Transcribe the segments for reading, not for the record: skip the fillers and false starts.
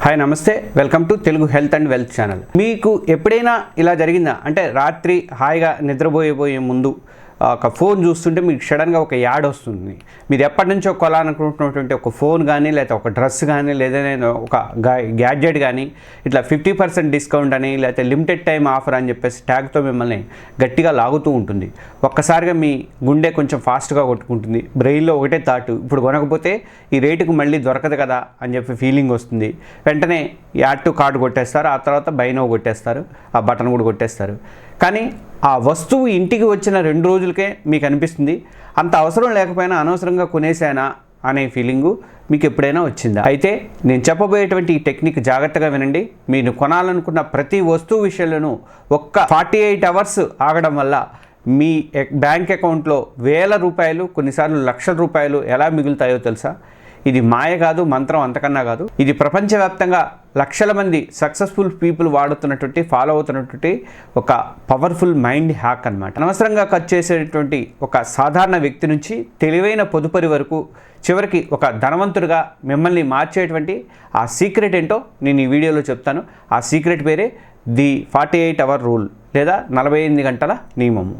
Hi నమస్తే, welcome to Telugu health and wealth channel. మీకు ఎప్పుడైనా ఇలా జరిగిందా అంటే రాత్రి హాయిగా నిద్రపోయే ముందు ఒక ఫోన్ చూస్తుంటే మీకు సడన్గా ఒక యాడ్ వస్తుంది. మీరు ఎప్పటి నుంచో కొనాలనుకుంటున్నటువంటి ఒక ఫోన్ కానీ, లేదా ఒక డ్రెస్ కానీ, లేదా ఒక గ్యాడ్జెట్ కానీ ఇట్లా 50% డిస్కౌంట్ అని, లేకపోతే లిమిటెడ్ టైం ఆఫర్ అని చెప్పేసి ట్యాగ్తో మిమ్మల్ని గట్టిగా లాగుతూ ఉంటుంది. ఒక్కసారిగా మీ గుండె కొంచెం ఫాస్ట్గా కొట్టుకుంటుంది. బ్రెయిన్లో ఒకటే థాట్, ఇప్పుడు కొనకపోతే ఈ రేటుకు మళ్ళీ దొరకదు కదా అని చెప్పి ఫీలింగ్ వస్తుంది. వెంటనే యాడ్ టు కార్డు కొట్టేస్తారు, ఆ తర్వాత బై నౌ కొట్టేస్తారు, ఆ బటన్ కూడా కొట్టేస్తారు. కానీ ఆ వస్తువు ఇంటికి వచ్చిన 2 రోజులకే మీకు అనిపిస్తుంది అంత అవసరం లేకపోయినా అనవసరంగా కొనేసానా అనే ఫీలింగు మీకు ఎప్పుడైనా వచ్చిందా? అయితే నేను చెప్పబోయేటువంటి ఈ టెక్నిక్ జాగ్రత్తగా వినండి. మీరు కొనాలనుకున్న ప్రతి వస్తువు విషయంలోనూ ఒక్క 48 అవర్స్ ఆగడం వల్ల మీ బ్యాంక్ అకౌంట్లో వేల రూపాయలు, కొన్నిసార్లు లక్షల రూపాయలు ఎలా మిగులుతాయో తెలుసా? ఇది మాయ కాదు, మంత్రం అంతకన్నా కాదు. ఇది ప్రపంచవ్యాప్తంగా లక్షల మంది సక్సెస్ఫుల్ పీపుల్ వాడుతున్నటువంటి, ఫాలో అవుతున్నటువంటి ఒక పవర్ఫుల్ మైండ్ హ్యాక్ అన్నమాట. అనవసరంగా ఖర్చు చేసేటువంటి ఒక సాధారణ వ్యక్తి నుంచి తెలివైన పొదుపరి వరకు చివరికి ఒక ధనవంతుడిగా మిమ్మల్ని మార్చేటువంటి ఆ సీక్రెట్ ఏంటో నేను ఈ వీడియోలో చెప్తాను. ఆ సీక్రెట్ పేరే ది 48 అవర్ రూల్ లేదా 48 గంటల నియమము.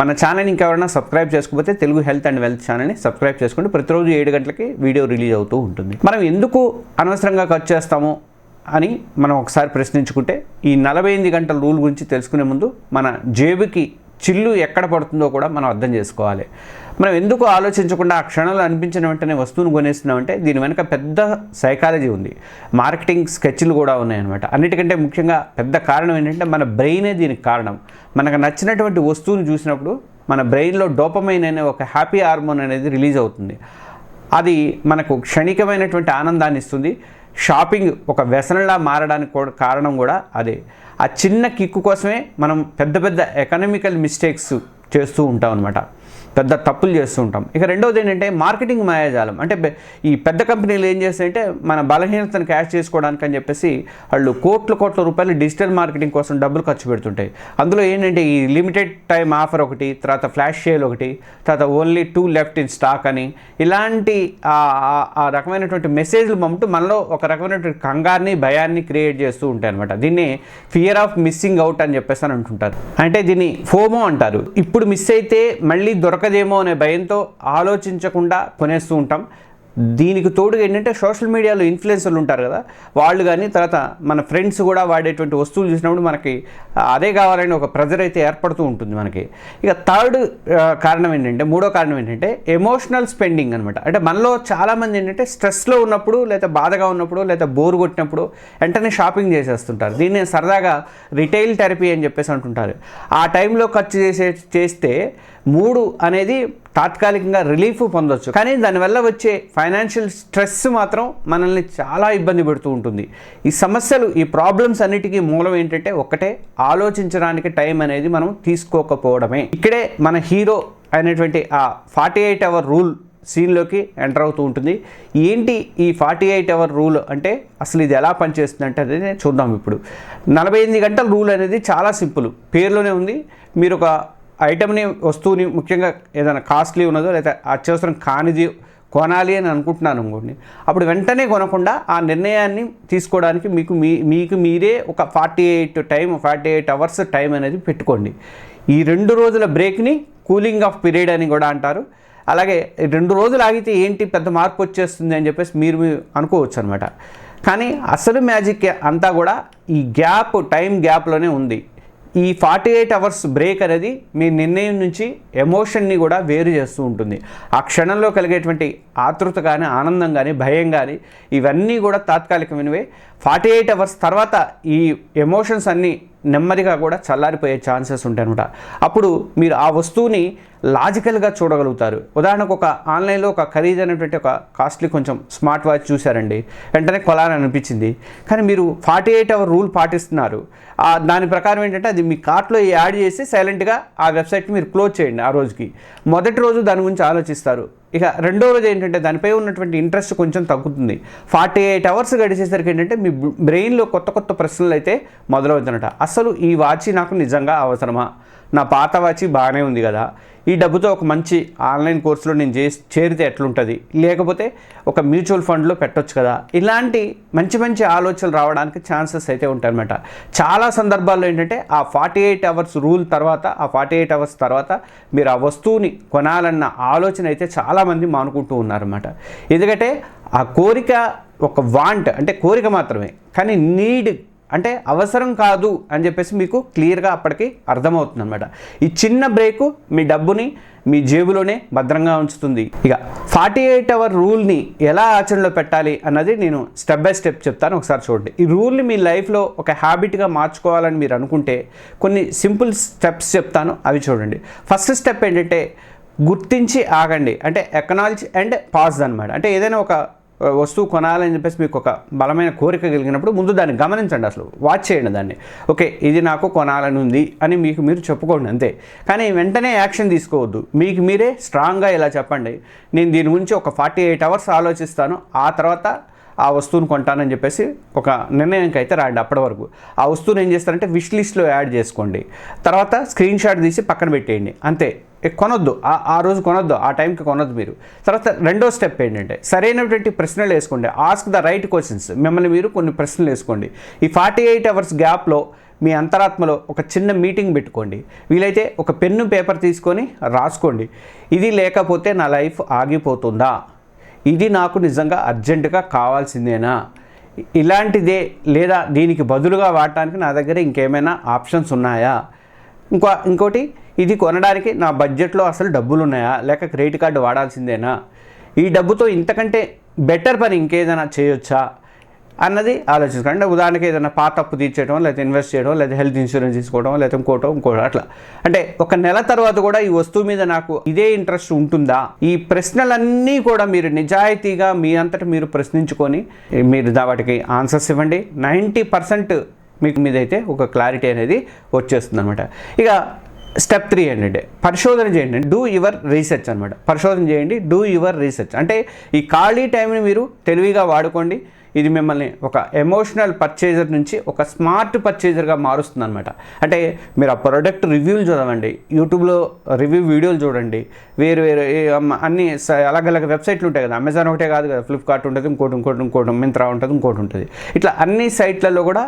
మన ఛానల్ని ఇంకెవరైనా సబ్స్క్రైబ్ చేసుకోకపోతే తెలుగు హెల్త్ అండ్ వెల్త్ ఛానల్ని సబ్స్క్రైబ్ చేసుకోండి. ప్రతిరోజు 7 గంటలకి వీడియో రిలీజ్ అవుతూ ఉంటుంది. మనం ఎందుకు అనవసరంగా ఖర్చు చేస్తాము అని మనం ఒకసారి ప్రశ్నించుకుంటే, ఈ 48 గంటల రూల్ గురించి తెలుసుకునే ముందు మన జేబుకి చిల్లు ఎక్కడ పడుతుందో కూడా మనం అర్థం చేసుకోవాలి. మనం ఎందుకు ఆలోచించకుండా ఆ క్షణంలో అనిపించిన వెంటనే వస్తువును కొనేస్తున్నామంటే దీని వెనక పెద్ద సైకాలజీ ఉంది, మార్కెటింగ్ స్కెచ్లు కూడా ఉన్నాయన్నమాట. అన్నిటికంటే ముఖ్యంగా పెద్ద కారణం ఏంటంటే మన బ్రెయినే దీనికి కారణం. మనకు నచ్చినటువంటి వస్తువును చూసినప్పుడు మన బ్రెయిన్లో డోపమైన్ అనే ఒక హ్యాపీ హార్మోన్ అనేది రిలీజ్ అవుతుంది. అది మనకు క్షణికమైనటువంటి ఆనందాన్ని ఇస్తుంది. షాపింగ్ ఒక వ్యసనంలా మారడానికి కూడా కారణం కూడా అదే. ఆ చిన్న కిక్కు కోసమే మనం పెద్ద పెద్ద ఎకనామికల్ మిస్టేక్స్ చేస్తూ ఉంటాం అనమాట, పెద్ద తప్పులు చేస్తూ ఉంటాం. ఇక రెండవది ఏంటంటే మార్కెటింగ్ మాయాజాలం. అంటే ఈ పెద్ద కంపెనీలు ఏం చేస్తాయంటే మన బలహీనతను క్యాష్ చేసుకోవడానికి అని చెప్పేసి వాళ్ళు కోట్ల రూపాయలు డిజిటల్ మార్కెటింగ్ కోసం డబ్బులు ఖర్చు పెడుతుంటాయి. అందులో ఏంటంటే ఈ లిమిటెడ్ టైం ఆఫర్ ఒకటి, తర్వాత ఫ్లాష్ సేల్ ఒకటి, తర్వాత ఓన్లీ 2 లెఫ్ట్ ఇన్ స్టాక్ అని, ఇలాంటి ఆ రకమైనటువంటి మెసేజ్లు పంపుతూ మనలో ఒక రకమైనటువంటి కంగారుని, భయాన్ని క్రియేట్ చేస్తూ ఉంటాయి అనమాట. దీన్ని ఫియర్ ఆఫ్ మిస్సింగ్ అవుట్ అని చెప్పేసి అని అంటుంటారు. అంటే దీన్ని ఫోమో అంటారు. ఇప్పుడు మిస్ అయితే మళ్ళీ దొరకదేమో అనే భయంతో ఆలోచించకుండా కొనేస్తూ ఉంటాం. దీనికి తోడుగా ఏంటంటే సోషల్ మీడియాలో ఇన్ఫ్లుయెన్సర్లు ఉంటారు కదా, వాళ్ళు కానీ తర్వాత మన ఫ్రెండ్స్ కూడా వాడేటువంటి వస్తువులు చూసినప్పుడు మనకి అదే కావాలని ఒక ప్రెజర్ అయితే ఏర్పడుతూ ఉంటుంది మనకి. ఇక మూడో కారణం ఏంటంటే ఎమోషనల్ స్పెండింగ్ అనమాట. అంటే మనలో చాలామంది ఏంటంటే స్ట్రెస్లో ఉన్నప్పుడు, లేదా బాధగా ఉన్నప్పుడు, లేదా బోర్ కొట్టినప్పుడు వెంటనే షాపింగ్ చేసేస్తుంటారు. దీన్ని సరదాగా రిటైల్ థెరపీ అని చెప్పేసి అంటుంటారు. ఆ టైంలో ఖర్చు చేస్తే మూడు అనేది తాత్కాలికంగా రిలీఫ్ పొందొచ్చు, కానీ దానివల్ల వచ్చే ఫైనాన్షియల్ స్ట్రెస్ మాత్రం మనల్ని చాలా ఇబ్బంది పెడుతూ ఉంటుంది. ఈ సమస్యలు, ఈ ప్రాబ్లమ్స్ అన్నిటికీ మూలం ఏంటంటే ఒక్కటే, ఆలోచించడానికి టైం అనేది మనం తీసుకోకపోవడమే. ఇక్కడే మన హీరో అనేటువంటి ఆ 48 అవర్ రూల్ సీన్లోకి ఎంటర్ అవుతూ ఉంటుంది. ఏంటి ఈ 48 అవర్ రూల్ అంటే, అసలు ఇది ఎలా పనిచేస్తుంది అంటే అదే చూద్దాం ఇప్పుడు. 48 గంటల రూల్ అనేది చాలా సింపుల్, పేరులోనే ఉంది. మీరు ఒక ఐటమ్ని, వస్తువుని, ముఖ్యంగా ఏదైనా కాస్ట్లీ ఉన్నదో లేదా అత్యవసరం కానిది కొనాలి అని అనుకుంటున్నాను అనుకోండి, అప్పుడు వెంటనే కొనకుండా ఆ నిర్ణయాన్ని తీసుకోవడానికి మీకు మీరే ఒక 48 అవర్స్ టైం అనేది పెట్టుకోండి. ఈ 2 రోజుల బ్రేక్ని కూలింగ్ ఆఫ్ పీరియడ్ అని కూడా అంటారు. అలాగే 2 రోజులు ఆగితే ఏంటి పెద్ద మార్పు వచ్చేస్తుంది అని చెప్పేసి మీరు అనుకోవచ్చు అనమాట. కానీ అసలు మ్యాజిక్ అంతా కూడా ఈ టైం గ్యాప్లోనే ఉంది. ఈ 48 అవర్స్ బ్రేక్ అనేది మీ నిర్ణయం నుంచి ఎమోషన్ని కూడా వేరు చేస్తూ ఉంటుంది. ఆ క్షణంలో కలిగేటువంటి ఆతృత కానీ, ఆనందం కానీ, భయం కానీ, ఇవన్నీ కూడా తాత్కాలికమైనవే. 48 అవర్స్ తర్వాత ఈ ఎమోషన్స్ అన్నీ నెమ్మదిగా కూడా చల్లారిపోయే ఛాన్సెస్ ఉంటాయి అనమాట. అప్పుడు మీరు ఆ వస్తువుని లాజికల్గా చూడగలుగుతారు. ఉదాహరణకు ఒక ఆన్లైన్లో ఒక ఖరీదైనటువంటి ఒక కాస్ట్లీ కొంచెం స్మార్ట్ వాచ్ చూశారండి, వెంటనే కొనాలని అనిపించింది. కానీ మీరు 48 అవర్ రూల్ పాటిస్తున్నారు. దాని ప్రకారం ఏంటంటే అది మీ కార్ట్లో యాడ్ చేసి సైలెంట్గా ఆ వెబ్సైట్ని మీరు క్లోజ్ చేయండి. ఆ రోజుకి మొదటి రోజు దాని గురించి ఆలోచిస్తారు. ఇక రెండో రోజు ఏంటంటే దానిపై ఉన్నటువంటి ఇంట్రెస్ట్ కొంచెం తగ్గుతుంది. 48 అవర్స్ గడిచేసరికి ఏంటంటే మీ బ్రెయిన్లో కొత్త ప్రశ్నలు అయితే మొదలవుతున్నట. అసలు ఈ వాచ్ నాకు నిజంగా అవసరమా? నా పాత వాచ్ బాగానే ఉంది కదా, ఈ డబ్బుతో ఒక మంచి ఆన్లైన్ కోర్సులో నేను చేరితే ఎట్లుంటుంది, లేకపోతే ఒక మ్యూచువల్ ఫండ్లో పెట్టొచ్చు కదా, ఇలాంటి మంచి మంచి ఆలోచనలు రావడానికి ఛాన్సెస్ అయితే ఉంటాయన్నమాట. చాలా సందర్భాల్లో ఏంటంటే ఆ 48 అవర్స్ రూల్ తర్వాత, ఆ 48 అవర్స్ తర్వాత మీరు ఆ వస్తువుని కొనాలన్న ఆలోచన అయితే చాలామంది మానుకుంటూ ఉన్నారన్నమాట. ఎందుకంటే ఆ కోరిక ఒక వాంట్ అంటే కోరిక మాత్రమే, కానీ నీడ్ అంటే అవసరం కాదు అని చెప్పేసి మీకు క్లియర్గా అప్పటికి అర్థమవుతుంది అనమాట. ఈ చిన్న బ్రేకు మీ డబ్బుని మీ జేబులోనే భద్రంగా ఉంచుతుంది. ఇక 48 అవర్ రూల్ని ఎలా ఆచరణలో పెట్టాలి అన్నది నేను స్టెప్ బై స్టెప్ చెప్తాను, ఒకసారి చూడండి. ఈ రూల్ని మీ లైఫ్లో ఒక హ్యాబిట్గా మార్చుకోవాలని మీరు అనుకుంటే కొన్ని సింపుల్ స్టెప్స్ చెప్తాను, అవి చూడండి. ఫస్ట్ స్టెప్ ఏంటంటే గుర్తించి ఆగండి, అంటే ఎకనాలజీ అండ్ పాజ్ అనమాట. అంటే ఏదైనా ఒక వస్తువు కొనాలని చెప్పేసి మీకు ఒక బలమైన కోరిక కలిగినప్పుడు ముందు దాన్ని గమనించండి, అసలు వాచ్ చేయండి దాన్ని. ఓకే, ఇది నాకు కొనాలని ఉంది అని మీకు మీరు చెప్పుకోండి అంతే, కానీ వెంటనే యాక్షన్ తీసుకోవద్దు. మీకు మీరే స్ట్రాంగ్గా ఇలా చెప్పండి, నేను దీని గురించి ఒక 48 అవర్స్ ఆలోచిస్తాను, ఆ తర్వాత ఆ వస్తువును కొంటానని చెప్పేసి ఒక నిర్ణయంకి అయితే రాండి. అప్పటి వరకు ఆ వస్తువుని ఏం చేస్తారంటే విష్ లిస్ట్లో యాడ్ చేసుకోండి, తర్వాత స్క్రీన్ షాట్ తీసి పక్కన పెట్టేయండి అంతే. కొనొద్దు, ఆ రోజు కొనొద్దు, ఆ టైంకి కొనొద్దు మీరు. తర్వాత రెండో స్టెప్ ఏంటంటే సరైనటువంటి ప్రశ్నలు వేసుకోండి, ఆస్క్ ద రైట్ క్వశ్చన్స్. మిమ్మల్ని మీరు కొన్ని ప్రశ్నలు వేసుకోండి. ఈ 48 అవర్స్ గ్యాప్లో మీ అంతరాత్మలో ఒక చిన్న మీటింగ్ పెట్టుకోండి, వీలైతే ఒక పెన్ను పేపర్ తీసుకొని రాసుకోండి. ఇది లేకపోతే నా లైఫ్ ఆగిపోతుందా, ఇది నాకు నిజంగా అర్జెంటుగా కావాల్సిందేనా, ఇలాంటిదే లేదా దీనికి బదులుగా వాడటానికి నా దగ్గర ఇంకేమైనా ఆప్షన్స్ ఉన్నాయా, ఇంకోటి ఇది కొనడానికి నా బడ్జెట్లో అసలు డబ్బులు ఉన్నాయా, లేక క్రెడిట్ కార్డు వాడాల్సిందేనా, ఈ డబ్బుతో ఇంతకంటే బెటర్ పని ఇంకేదైనా చేయొచ్చా అన్నది ఆలోచించుకోండి. అంటే ఉదాహరణకి ఏదైనా పాత అప్పు తీర్చేయడం, లేదా ఇన్వెస్ట్ చేయడం, లేదా హెల్త్ ఇన్సూరెన్స్ తీసుకోవడం, లేదా ఇంకోటో అట్లా. అంటే ఒక నెల తర్వాత కూడా ఈ వస్తువు మీద నాకు ఇదే ఇంట్రెస్ట్ ఉంటుందా, ఈ ప్రశ్నలన్నీ కూడా మీరు నిజాయితీగా మీ అంతటా మీరు ప్రశ్నించుకొని మీరు వాటికి ఆన్సర్స్ ఇవ్వండి. 90% మీకు మీదైతే ఒక క్లారిటీ అనేది వచ్చేస్తుంది అనమాట. ఇక స్టెప్ 3 ఏంటంటే పరిశోధన చేయండి, డూ యువర్ రీసెర్చ్ అనమాట. పరిశోధన చేయండి, డూ యువర్ రీసెర్చ్. అంటే ఈ ఖాళీ టైంని మీరు తెలివిగా వాడుకోండి. ఇది మిమ్మల్ని ఒక ఎమోషనల్ పర్చేజర్ నుంచి ఒక స్మార్ట్ పర్చేజర్గా మారుస్తుంది అనమాట. అంటే మీరు ఆ ప్రోడక్ట్ రివ్యూలు చదవండి, యూట్యూబ్లో రివ్యూ వీడియోలు చూడండి, వేరు అన్ని అలాగ వెబ్సైట్లు ఉంటాయి కదా, అమెజాన్ ఒకటే కాదు కదా, ఫ్లిప్కార్ట్ ఉంటుంది, ఇంకోటి మింత్రా ఉంటుంది, ఇంకోటి ఉంటుంది. ఇట్లా అన్ని సైట్లలో కూడా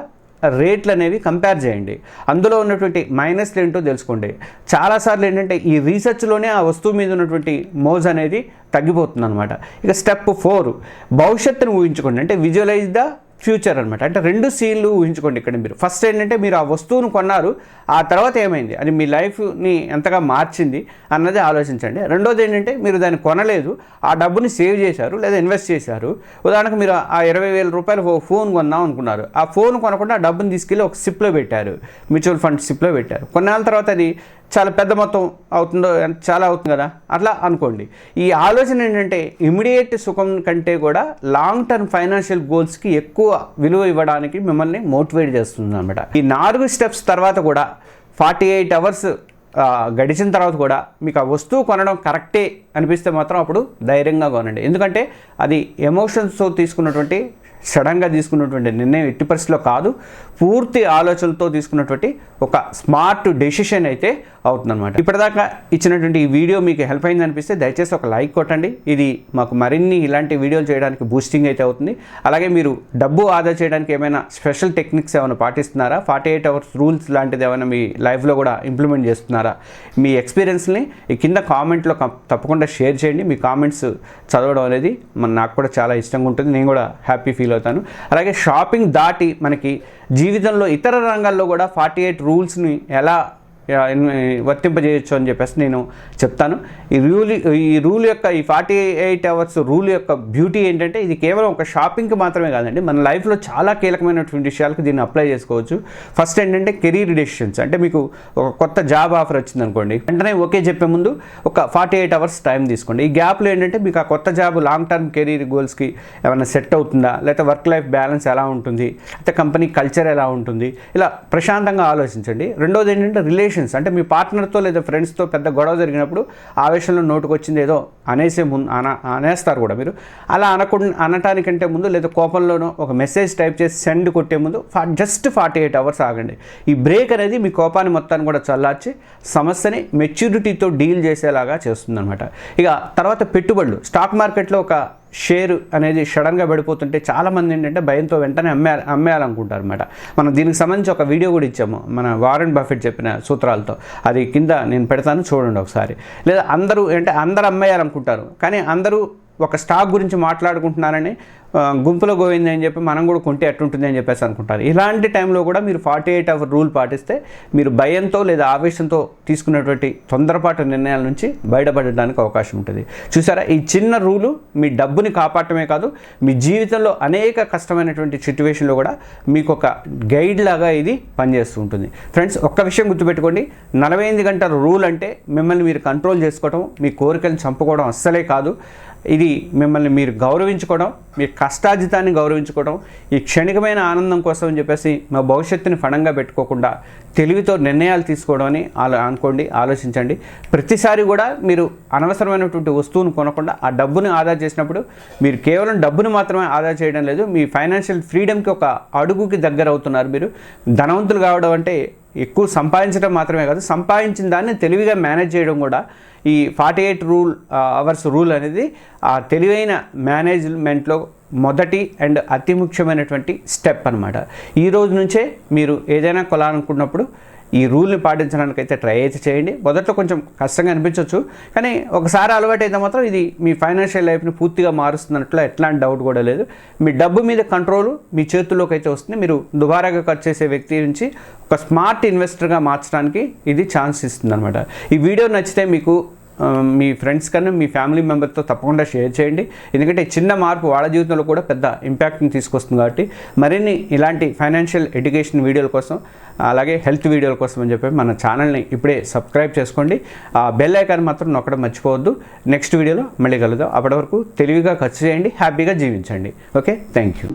రేట్లు అనేవి కంపేర్ చేయండి, అందులో ఉన్నటువంటి మైనస్లు ఏంటో తెలుసుకోండి. చాలాసార్లు ఏంటంటే ఈ రీసెర్చ్లోనే ఆ వస్తువు మీద ఉన్నటువంటి మోజ్ అనేది తగ్గిపోతుంది అనమాట. ఇక స్టెప్ 4 భవిష్యత్తును ఊహించుకోండి, అంటే విజువలైజ్ ద ఫ్యూచర్ అనమాట. అంటే 2 సీన్లు ఊహించుకోండి ఇక్కడ మీరు. ఫస్ట్ ఏంటంటే మీరు ఆ వస్తువును కొన్నారు, ఆ తర్వాత ఏమైంది, అది మీ లైఫ్ని ఎంతగా మార్చింది అన్నది ఆలోచించండి. రెండోది ఏంటంటే మీరు దాన్ని కొనలేదు, ఆ డబ్బుని సేవ్ చేశారు లేదా ఇన్వెస్ట్ చేశారు. ఉదాహరణకు మీరు ఆ 20,000 రూపాయలు ఫోన్ కొన్నాం అనుకున్నారు, ఆ ఫోన్ కొనకుండా ఆ డబ్బుని తీసుకెళ్ళి ఒక సిప్లో పెట్టారు, మ్యూచువల్ ఫండ్ సిప్లో పెట్టారు. కొన్నాళ్ళ తర్వాత అది చాలా పెద్ద మొత్తం అవుతుందో, చాలా అవుతుంది కదా, అట్లా అనుకోండి. ఈ ఆలోచన ఏంటంటే ఇమీడియట్ సుఖం కంటే కూడా లాంగ్ టర్మ్ ఫైనాన్షియల్ గోల్స్కి ఎక్కువ విలువ ఇవ్వడానికి మిమ్మల్ని మోటివేట్ చేస్తుంది అనమాట. ఈ 4 స్టెప్స్ తర్వాత కూడా 48 అవర్స్ గడిచిన తర్వాత కూడా మీకు ఆ వస్తువు కొనడం కరెక్టే అనిపిస్తే మాత్రం అప్పుడు ధైర్యంగా కొనండి. ఎందుకంటే అది ఎమోషన్స్తో తీసుకున్నటువంటి సడన్గా తీసుకున్నటువంటి నిర్ణయం ఎట్టి పరిస్థితిలో కాదు, పూర్తి ఆలోచనలతో తీసుకున్నటువంటి ఒక స్మార్ట్ డెసిషన్ అయితే అవుతుందన్నమాట. ఇప్పటిదాకా ఇచ్చినటువంటి ఈ వీడియో మీకు హెల్ప్ అయింది అనిపిస్తే దయచేసి ఒక లైక్ కొట్టండి, ఇది మాకు మరిన్ని ఇలాంటి వీడియోలు చేయడానికి బూస్టింగ్ అయితే అవుతుంది. అలాగే మీరు డబ్బు ఆదా చేయడానికి ఏమైనా స్పెషల్ టెక్నిక్స్ ఏమైనా పాటిస్తున్నారా, 48 అవర్స్ రూల్స్ లాంటిది ఏమైనా మీ లైఫ్లో కూడా ఇంప్లిమెంట్ చేస్తున్నారా, మీ ఎక్స్పీరియన్స్ని ఈ కింద కామెంట్లో తప్పకుండా షేర్ చేయండి. మీ కామెంట్స్ చదవడం అనేది నాకు కూడా చాలా ఇష్టంగా ఉంటుంది, నేను కూడా హ్యాపీ ఫీల్ అవుతాను. అలాగే షాపింగ్ దాటి మనకి జీవితంలో ఇతర రంగాల్లో కూడా 48 రూల్స్ని ఎలా వర్తింపజేయచ్చు అని చెప్పేసి నేను చెప్తాను. ఈ రూల్ యొక్క ఈ 48 అవర్స్ రూల్ యొక్క బ్యూటీ ఏంటంటే ఇది కేవలం ఒక షాపింగ్కి మాత్రమే కాదండి, మన లైఫ్లో చాలా కీలకమైనటువంటి విషయాలకు దీన్ని అప్లై చేసుకోవచ్చు. ఫస్ట్ ఏంటంటే కెరీర్ డెసిషన్స్. అంటే మీకు ఒక కొత్త జాబ్ ఆఫర్ వచ్చింది అనుకోండి, వెంటనే ఓకే చెప్పే ముందు ఒక 48 అవర్స్ టైం తీసుకోండి. ఈ గ్యాప్లో ఏంటంటే మీకు ఆ కొత్త జాబ్ లాంగ్ టర్మ్ కెరీర్ గోల్స్కి ఏమైనా సెట్ అవుతుందా, లేకపోతే వర్క్ లైఫ్ బ్యాలెన్స్ ఎలా ఉంటుంది, లేకపోతే కంపెనీ కల్చర్ ఎలా ఉంటుంది, ఇలా ప్రశాంతంగా ఆలోచించండి. రెండోది ఏంటంటే రిలేషన్ ఎమోషన్స్ అంటే మీ పార్ట్నర్తో లేదా ఫ్రెండ్స్తో పెద్ద గొడవ జరిగినప్పుడు ఆవేశంలో నోటుకు వచ్చింది ఏదో అనేస్తారు కూడా మీరు. అలా అనటానికంటే ముందు లేదా కోపంలోనో ఒక మెసేజ్ టైప్ చేసి సెండ్ కొట్టే ముందు జస్ట్ 48 అవర్స్ ఆగండి. ఈ బ్రేక్ అనేది మీ కోపాన్ని మొత్తాన్ని కూడా చల్లార్చి సమస్యని మెచ్యూరిటీతో డీల్ చేసేలాగా చేస్తుందన్నమాట. ఇక తర్వాత పెట్టుబడులు. స్టాక్ మార్కెట్లో ఒక షేర్ అనేది సడన్గా పడిపోతుంటే చాలామంది ఏంటంటే భయంతో వెంటనే అమ్మేయాలనుకుంటారు అనమాట. మనం దీనికి సంబంధించి ఒక వీడియో కూడా ఇచ్చాము మన వారెన్ బఫెట్ చెప్పిన సూత్రాలతో, అది కింద నేను పెడతాను చూడండి ఒకసారి. లేదా అందరూ అమ్మేయాలనుకుంటారు, కానీ అందరూ ఒక స్టాక్ గురించి మాట్లాడుకుంటున్నారని గుంపులో గోవింది అని చెప్పి మనం కూడా కొంటే ఎట్టుంటుంది అని చెప్పేసి అనుకుంటారు. ఇలాంటి టైంలో కూడా మీరు 48 అవర్ రూల్ పాటిస్తే మీరు భయంతో లేదా ఆవేశంతో తీసుకున్నటువంటి తొందరపాటు నిర్ణయాల నుంచి బయటపడడానికి అవకాశం ఉంటుంది. చూసారా, ఈ చిన్న రూలు మీ డబ్బుని కాపాడటమే కాదు, మీ జీవితంలో అనేక కష్టమైనటువంటి సిచ్యువేషన్లో కూడా మీకు ఒక గైడ్ లాగా ఇది పనిచేస్తూ ఉంటుంది. ఫ్రెండ్స్, ఒక్క విషయం గుర్తుపెట్టుకోండి, 48 గంటల రూల్ అంటే మిమ్మల్ని మీరు కంట్రోల్ చేసుకోవడం, మీ కోరికలను చంపుకోవడం అస్సలే కాదు. ఇది మిమ్మల్ని మీరు గౌరవించుకోవడం, మీ కష్టార్జితాన్ని గౌరవించుకోవడం, ఈ క్షణికమైన ఆనందం కోసం అని చెప్పేసి మా భవిష్యత్తుని ఫణంగా పెట్టుకోకుండా తెలివితో నిర్ణయాలు తీసుకోవడం అని ఆలోచించండి. ప్రతిసారి కూడా మీరు అనవసరమైనటువంటి వస్తువును కొనకుండా ఆ డబ్బుని ఆదా చేసినప్పుడు మీరు కేవలం డబ్బును మాత్రమే ఆదా చేయడం లేదు, మీ ఫైనాన్షియల్ ఫ్రీడమ్కి ఒక అడుగుకి దగ్గర అవుతున్నారు. మీరు ధనవంతులు కావడం అంటే ఎక్కువ సంపాదించడం మాత్రమే కాదు, సంపాదించిన దాన్ని తెలివిగా మేనేజ్ చేయడం కూడా ఈ 48 అవర్స్ రూల్ అనేది ఆ తెలివైన మేనేజ్మెంట్లో మొదటి అండ్ అతి ముఖ్యమైనటువంటి స్టెప్ అనమాట. ఈ రోజు నుంచే మీరు ఏదైనా కొనాలనుకున్నప్పుడు ఈ రూల్ని పాటించడానికి అయితే ట్రై అయితే చేయండి. మొదట్లో కొంచెం కష్టంగా అనిపించవచ్చు, కానీ ఒకసారి అలవాటు అయితే మాత్రం ఇది మీ ఫైనాన్షియల్ లైఫ్ని పూర్తిగా మారుస్తున్నట్లు ఎట్లాంటి డౌట్ కూడా లేదు. మీ డబ్బు మీద కంట్రోల్ మీ చేతుల్లోకి అయితే వస్తుంది. మీరు దుబారాగా ఖర్చు చేసే వ్యక్తి నుంచి ఒక స్మార్ట్ ఇన్వెస్టర్గా మార్చడానికి ఇది ఛాన్స్ ఇస్తుంది అనమాట. ఈ వీడియో నచ్చితే మీకు మీ ఫ్రెండ్స్ కన్నా మీ ఫ్యామిలీ మెంబర్తో తప్పకుండా షేర్ చేయండి, ఎందుకంటే చిన్న మార్పు వాళ్ళ జీవితంలో కూడా పెద్ద ఇంపాక్ట్ని తీసుకొస్తుంది. కాబట్టి మరిన్ని ఇలాంటి ఫైనాన్షియల్ ఎడ్యుకేషన్ వీడియోల కోసం అలాగే హెల్త్ వీడియోల కోసం అని చెప్పి మన ఛానల్ని ఇప్పుడే సబ్స్క్రైబ్ చేసుకోండి. ఆ బెల్ ఐకాన్ మాత్రం నొక్కడం మర్చిపోవద్దు. నెక్స్ట్ వీడియోలో మళ్ళీ కలుద్దాం. అప్పటి వరకు తెలివిగా ఖర్చు చేయండి, హ్యాపీగా జీవించండి. Okay, thank you.